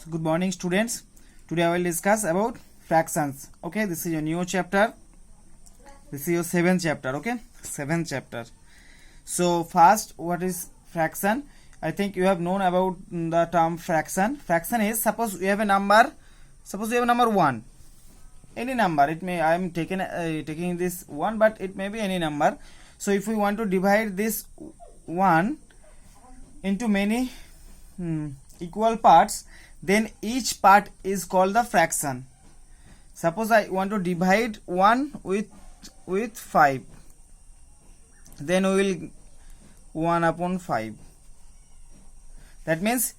So good morning, students. Today I will discuss about fractions. Okay, this is your new chapter. This is your seventh chapter. Okay, seventh chapter. So first, what is fraction? I think you have known about the term fraction. Fraction is, suppose you have a number. Suppose you have a number 1. Any number. It may, I am taking this 1, but it may be any number. So if we want to divide this 1 into many equal parts, then each part is called the fraction. Suppose I want to divide 1 with 5, then we will 1 upon 5. That means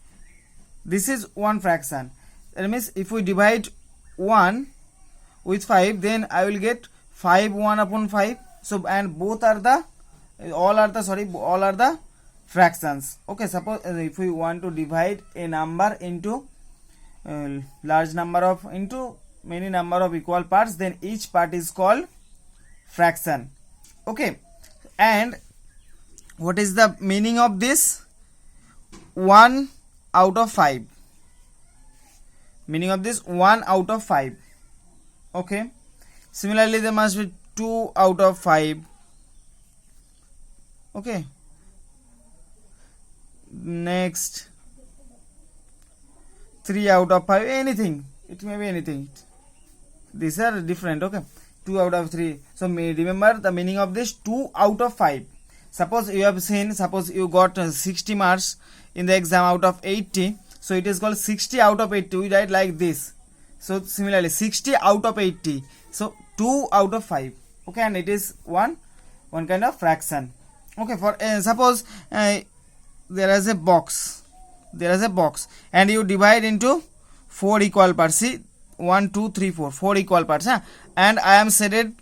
this is one fraction. That means if we divide 1 with 5, then I will get 5 1 upon 5. So and all are the fractions. Okay, suppose if we want to divide a number into many number of equal parts, then each part is called fraction. Okay, and what is the meaning of this? 1 out of 5. Meaning of this 1 out of 5. Okay, similarly there must be 2 out of 5. Okay, next 3 out of 5, anything, it may be anything. These are different. Okay, 2 out of 3. So remember the meaning of this 2 out of 5. Suppose you got 60 marks in the exam out of 80, so it is called 60 out of 80. We write like this. So similarly 60 out of 80, so 2 out of 5. Okay, and it is one kind of fraction. Okay, for suppose there is a box and you divide into 4 equal parts. See, 1 2 3 4 equal parts, and I am shaded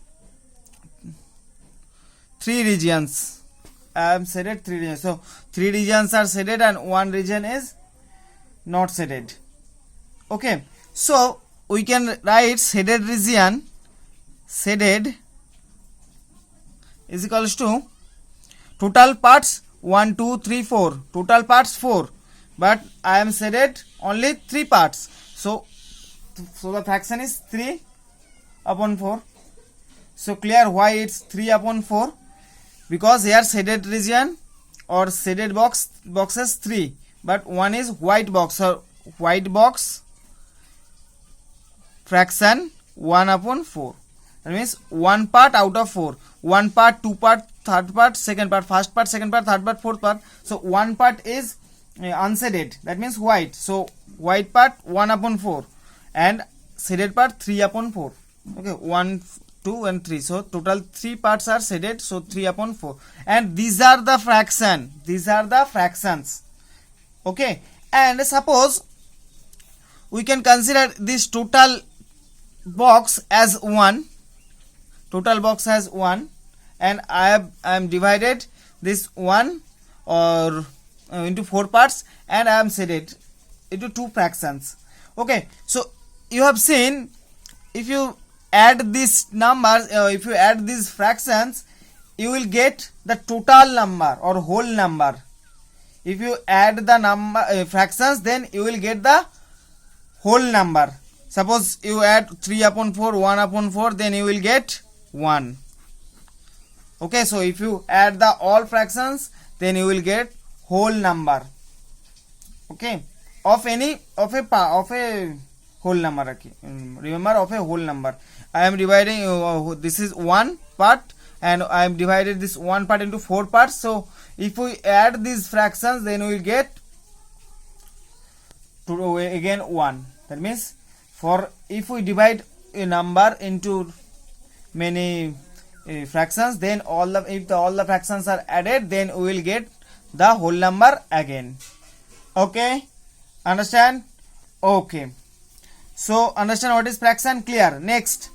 3 regions. So 3 regions are shaded and 1 region is not shaded. Okay, so we can write shaded region, shaded is equals to total parts 1 2 3 4, total parts 4, but I am shaded only 3 parts. So the fraction is 3 upon 4. So clear why it's 3 upon 4? Because here shaded region or shaded boxes 3, but one is white box, or white box fraction 1 upon 4. That means 1 part out of 4. 1 part, 2 part, third part, second part, first part, second part, third part, fourth part. So 1 part is unshaded. That means white. So white part 1 upon 4 and shaded part 3 upon 4. Okay, 1, 2 and 3. So total 3 parts are shaded. So 3 upon 4. And these are the fraction. These are the fractions. Okay. And suppose we can consider this total box as 1. Total box has 1, and I am divided this 1 or into 4 parts, and I am shaded into 2 fractions. Okay, so you have seen, if you add these numbers, if you add these fractions, you will get the total number or whole number. If you add the number fractions, then you will get the whole number. Suppose you add 3 upon 4, 1 upon 4, then you will get 1. Okay, so if you add the all fractions, then you will get whole number. Okay, of a whole number. Remember, of a whole number. I am dividing this is 1 part, and I am divided this 1 part into 4 parts. So if we add these fractions, then we will get again 1. That means if we divide a number into many fractions, then if all the fractions are added, then we will get the whole number again. Okay, understand? Okay, so understand what is fraction? Clear? Next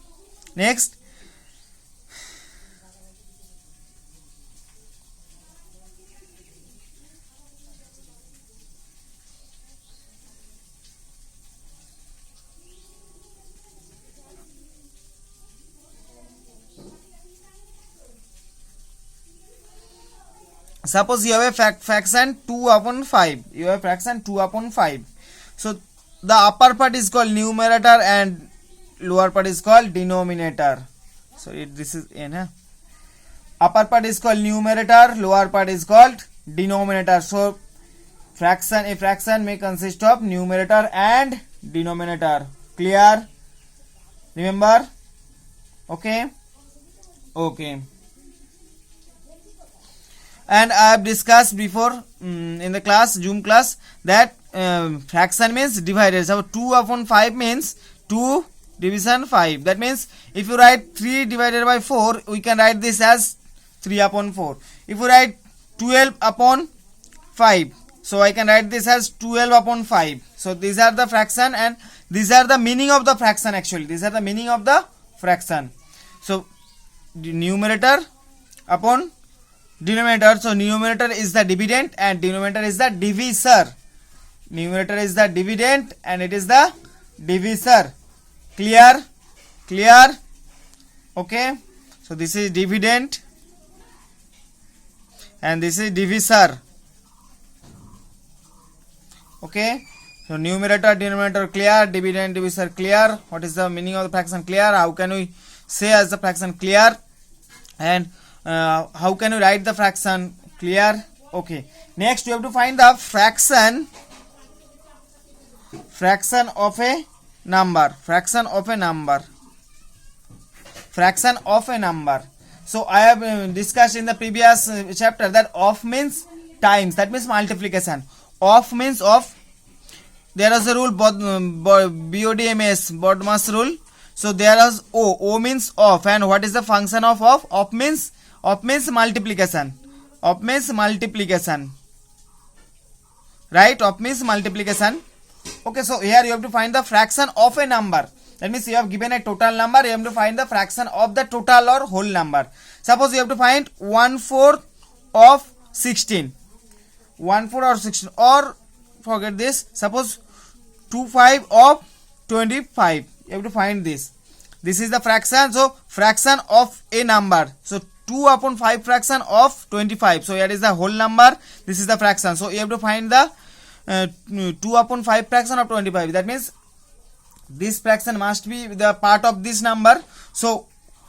suppose you have a fraction 2 upon 5. You have fraction 2 upon 5. So the upper part is called numerator and lower part is called denominator. So this is n. Upper part is called numerator, lower part is called denominator. So a fraction may consist of numerator and denominator. Clear? Remember? Okay. And I have discussed before in the class, Zoom class, that fraction means divided. So 2 upon 5 means 2 division 5. That means if you write 3 divided by 4, we can write this as 3 upon 4. If you write 12 upon 5, so I can write this as 12 upon 5. So these are the fraction and these are the meaning of the fraction actually. These are the meaning of the fraction. So the numerator upon denominator. So numerator is the dividend and denominator is the divisor. Numerator is the dividend and it is the divisor. Clear? Okay. So this is dividend and this is divisor. Okay. So numerator, denominator clear, dividend, divisor clear. What is the meaning of the fraction clear? How can we say as the fraction clear? And how can you write the fraction clear? Okay. Next you have to find the fraction of a number. Fraction of a number. So I have discussed in the previous chapter that of means times, that means multiplication. Of means of. There is a rule, BODMS, Bodmas rule. So there is O means of, and what is the function of of? Of means multiplication. Right? Of means multiplication. Okay, so here you have to find the fraction of a number. That means you have given a total number, you have to find the fraction of the total or whole number. Suppose you have to find 1/4 of 16. 1/4 or 16, or forget this, suppose 2/5 of 25. You have to find this. This is the fraction. So fraction of a number. So 2 upon 5 fraction of 25. So here is the whole number. This is the fraction. So you have to find the 2 upon 5 fraction of 25. That means this fraction must be the part of this number. So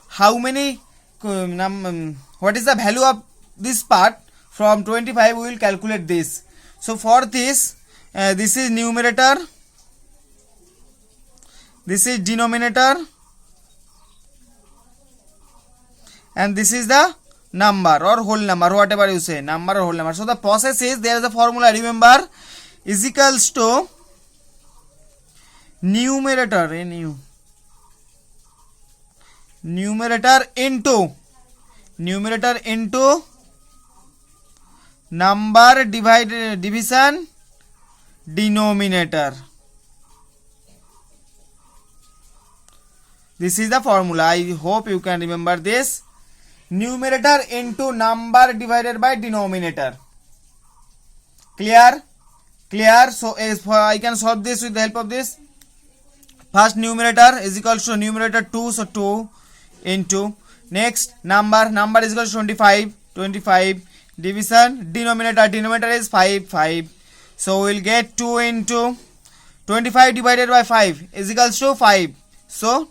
how many what is the value of this part from 25? We will calculate this. So for this, this is numerator, this is denominator, and this is the number or whole number, whatever you say, number or whole number. So the process is, there is a formula, remember, is equals to numerator into number division denominator. This is the formula. I hope you can remember this. Numerator into number divided by denominator. Clear? So I can solve this with the help of this. First numerator is equal to numerator 2, so 2 into, next number is equal to 25, division, denominator is 5, so we will get 2 into 25 divided by 5 is equals to 5, so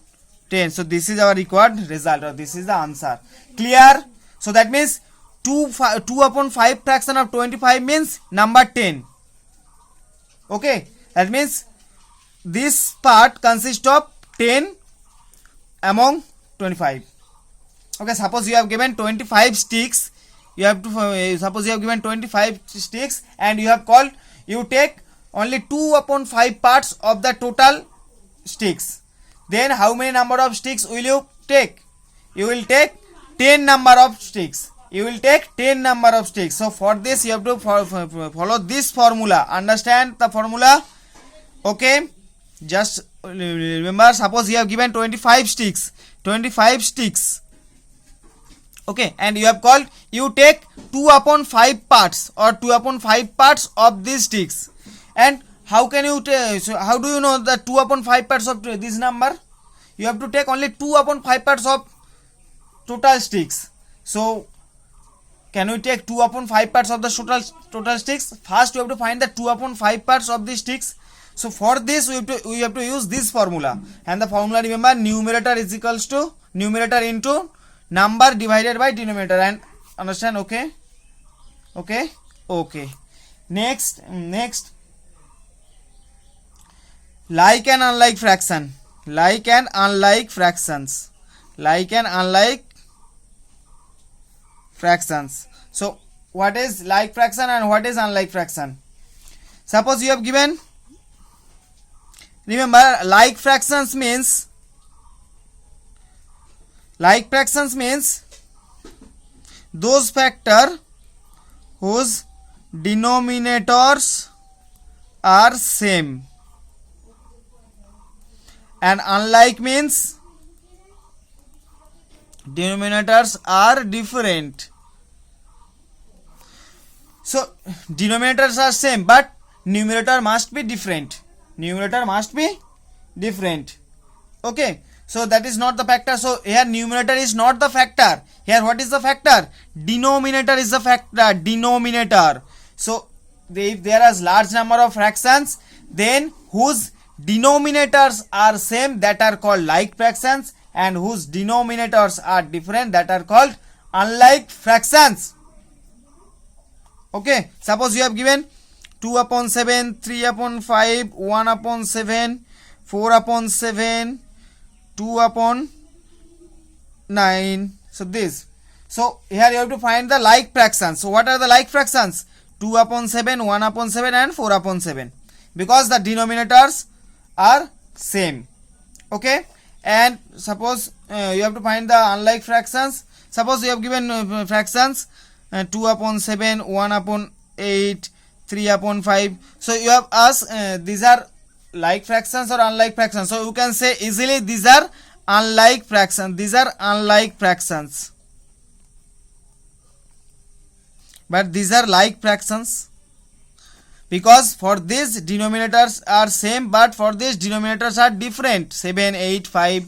10. So this is our required result, or this is the answer. Clear? So that means 2 upon 5 fraction of 25 means number 10. Okay, that means this part consists of 10 among 25. Okay, suppose you have given 25 sticks. You have to suppose you have given 25 sticks and you have called, you take only 2 upon 5 parts of the total sticks. Then how many number of sticks will you take? You will take 10 number of sticks. So for this you have to follow this formula. Understand the formula? Okay, just remember, suppose you have given 25 sticks. Okay, and you have called, you take 2 upon 5 parts or 2 upon 5 parts of these sticks. And how can you so how do you know the 2 upon 5 parts of this number? You have to take only 2 upon 5 parts of total sticks. So can we take 2 upon 5 parts of the total sticks? First you have to find the 2 upon 5 parts of the sticks. So for this we have to use this formula, and the formula, remember, numerator is equals to numerator into number divided by denominator. And understand? Okay. Next, like and unlike fraction. Like and unlike fractions. So what is like fraction and what is unlike fraction? Suppose you have given, remember, like fractions means those factor whose denominators are same, and unlike means denominators are different. So denominators are same but numerator must be different. Okay, so that is not the factor. So here numerator is not the factor. Here what is the factor? Denominator is the factor. So if there is large number of fractions, then whose denominators are same, that are called like fractions, and whose denominators are different, that are called unlike fractions. Okay, suppose you have given 2 upon 7, 3 upon 5, 1 upon 7, 4 upon 7, 2 upon 9. So this. So here you have to find the like fractions. So what are the like fractions? 2 upon 7, 1 upon 7 and 4 upon 7. Because the denominators are same. Okay. And suppose you have to find the unlike fractions. Suppose you have given fractions 2 upon 7, 1 upon 8, 3 upon 5. So you have asked these are like fractions or unlike fractions. So you can say easily these are unlike fractions. But these are like fractions because for these denominators are same but for these denominators are different, 7, 8, 5.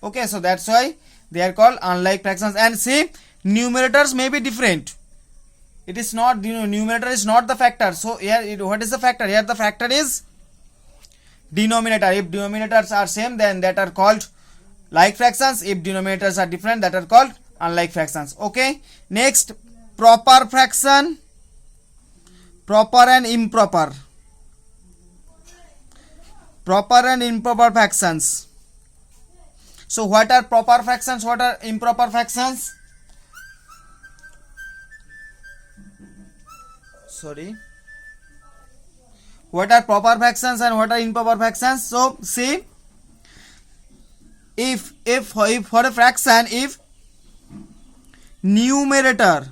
Okay, so that's why they are called unlike fractions. And see, numerators may be different. It is not, numerator is not the factor. So here what is the factor? Here the factor is denominator. If denominators are same, then that are called like fractions. If denominators are different, that are called unlike fractions. Okay, next, proper fraction, proper and improper fractions. So what are proper fractions, what are improper fractions? What are proper fractions and what are improper fractions? So see, if for a fraction, if numerator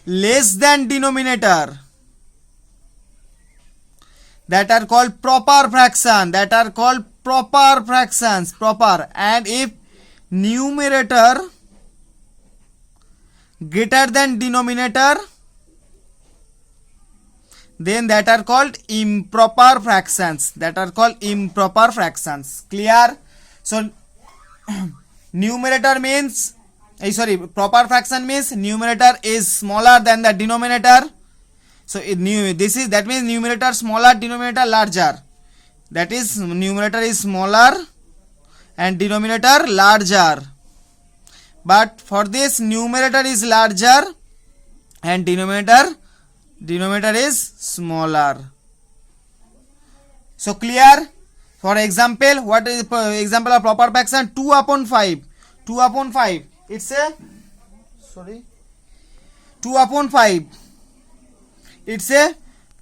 less than denominator, that are called proper fraction, proper. And if numerator greater than denominator, then that are called improper fractions. Clear? So numerator means proper fraction means numerator is smaller than the denominator. So that means numerator smaller, denominator larger. That is, numerator is smaller and denominator larger. But for this, numerator is larger and denominator is smaller. So clear? For example, what is example of proper fraction? 2 upon 5. It's a 2 upon 5. It's a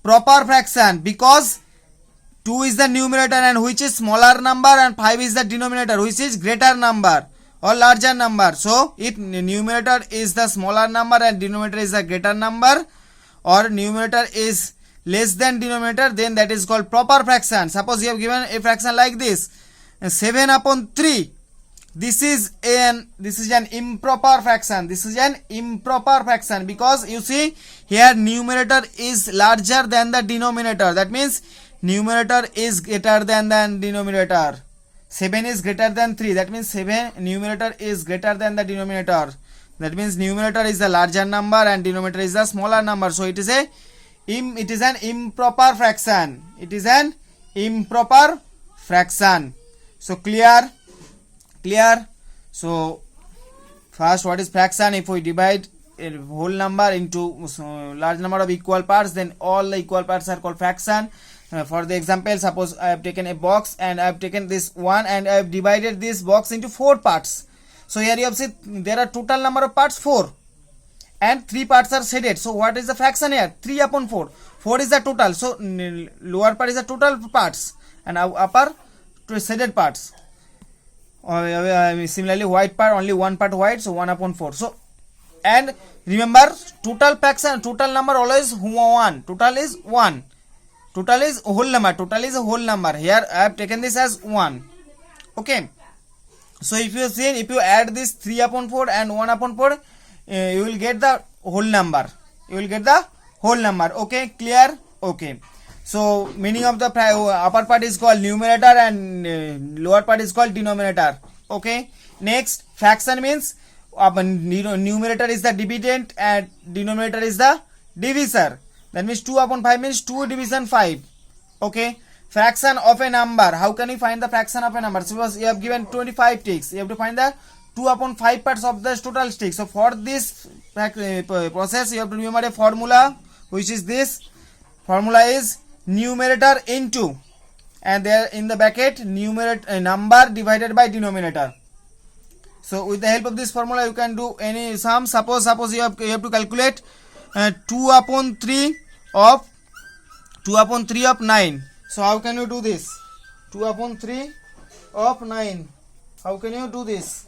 proper fraction because 2 is the numerator and which is smaller number, and 5 is the denominator which is greater number or larger number. So if numerator is the smaller number and denominator is the greater number, or numerator is less than denominator, then that is called proper fraction. Suppose you have given a fraction like this, 7 upon 3. This is an improper fraction. Because you see here numerator is larger than the denominator. That means numerator is greater than the denominator. 7 is greater than 3. That means numerator is greater than the denominator. That means numerator is the larger number and denominator is the smaller number. So it is an improper fraction. It is an improper fraction. So clear? So first, what is fraction? If we divide a whole number into large number of equal parts, then all the equal parts are called fraction. For the example, suppose I have taken a box and I have taken this one and I have divided this box into 4 parts. So here you have seen there are total number of parts 4 and 3 parts are shaded. So what is the fraction here? 3 upon 4. 4 is the total. So lower part is the total parts and upper to shaded parts. Similarly, white part, only one part white, so 1 upon 4. So, and remember, total fraction, total number always 1. Total is 1. Total is whole number. Total is a whole number. Here I have taken this as 1. Okay. So if you see, if you add this 3 upon 4 and 1 upon 4, you will get the whole number. Okay, clear? Okay. So meaning of the upper part is called numerator and lower part is called denominator. Okay. Next, fraction means numerator is the dividend and denominator is the divisor. That means 2 upon 5 means 2 division 5. Okay. Fraction of a number. How can you find the fraction of a number? Suppose you have given 25 ticks. You have to find the 2 upon 5 parts of the total stick. So for this process, you have to remember a formula, which is this. Formula is numerator into, and there in the bracket numerator number divided by denominator. So with the help of this formula, you can do any sum. Suppose you have to calculate 2 upon 3 of 9. So how can you do this? 2 upon 3 of 9. How can you do this?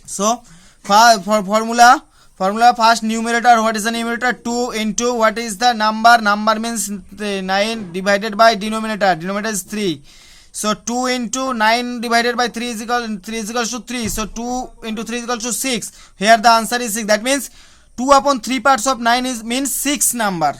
So for formula first numerator, what is the numerator? 2 into what is the number? Number means 9 divided by denominator. Denominator is 3. So 2 into 9 divided by 3 is equals to 3. So 2 into 3 is equals to 6. Here the answer is 6. That means 2 upon 3 parts of 9 means 6 number.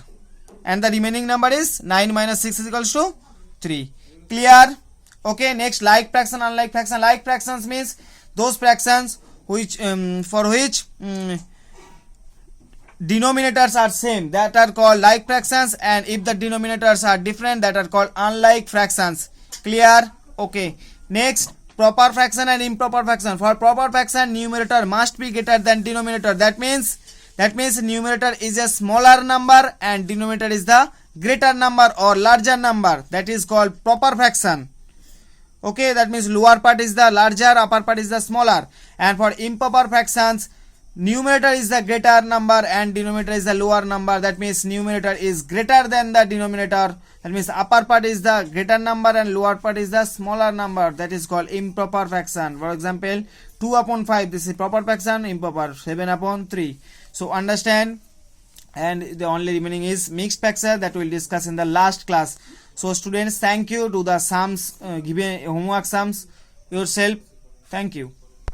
And the remaining number is 9 minus 6 is equals to 3. Clear? Okay, next, like fraction, unlike fraction. Like fractions means those fractions which for which denominators are same, that are called like fractions, and if the denominators are different, that are called unlike fractions. Clear? Okay. Next, proper fraction and improper fraction. For proper fraction, numerator must be greater than denominator. That means numerator is a smaller number and denominator is the greater number or larger number. That is called proper fraction. Okay, that means lower part is the larger, upper part is the smaller. And for improper fractions, numerator is the greater number and denominator is the lower number. That means numerator is greater than the denominator. That means upper part is the greater number and lower part is the smaller number. That is called improper fraction. For example, 2 upon 5, this is proper fraction, improper, 7 upon 3. So understand, and the only remaining is mixed fraction that we will discuss in the last class. So students, thank you. Do the sums, given homework sums yourself. Thank you.